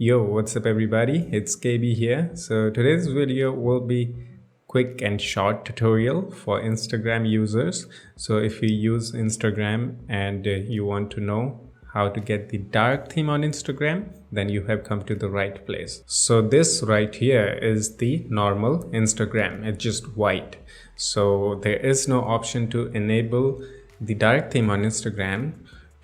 Yo, what's up everybody? It's KB here. So today's video will be quick and short tutorial for Instagram users. So if you use Instagram and you want to know how to get the dark theme on Instagram, then you have come to the right place. So this right here is the normal Instagram. It's just white. So there is no option to enable the dark theme on Instagram.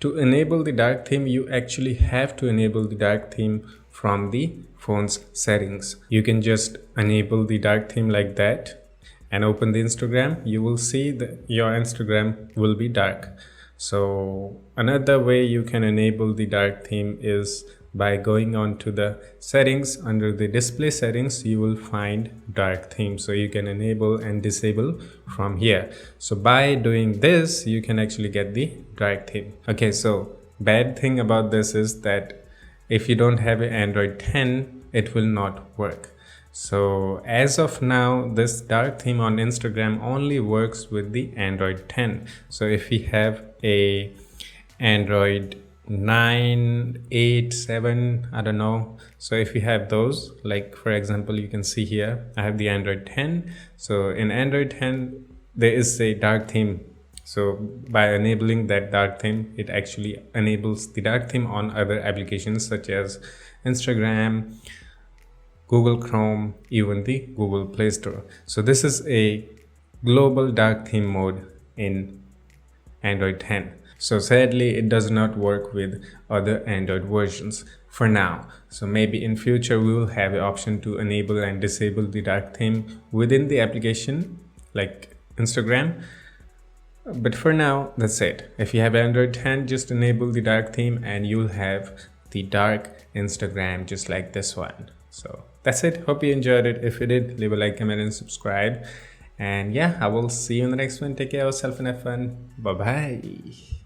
To enable the dark theme, you actually have to enable the dark theme from the phone's settings. You can just enable the dark theme like that and open the Instagram. You will see that your Instagram will be dark. So another way you can enable the dark theme is by going on to the settings. Under the display settings, you will find dark theme, so you can enable and disable from here. So by doing this, you can actually get the dark theme. Okay, so bad thing about this is that if you don't have an Android 10, it will not work. So as of now, this dark theme on Instagram only works with the Android 10. So if we have a Android 9, 8, 7, I don't know. So if you have those, like for example, you can see here, I have the Android 10. So in Android 10, there is a dark theme. So by enabling that dark theme, it actually enables the dark theme on other applications such as Instagram, Google Chrome, even the Google Play Store. So this is a global dark theme mode in Android 10. So sadly, it does not work with other Android versions for now. So maybe in future, we will have an option to enable and disable the dark theme within the application like Instagram. But for now, that's it. If you have Android 10, just enable the dark theme and you'll have the dark Instagram just like this one. So that's it. Hope you enjoyed it. If you did, leave a like, comment, and subscribe. And yeah, I will see you in the next one. Take care of yourself and have fun. Bye-bye.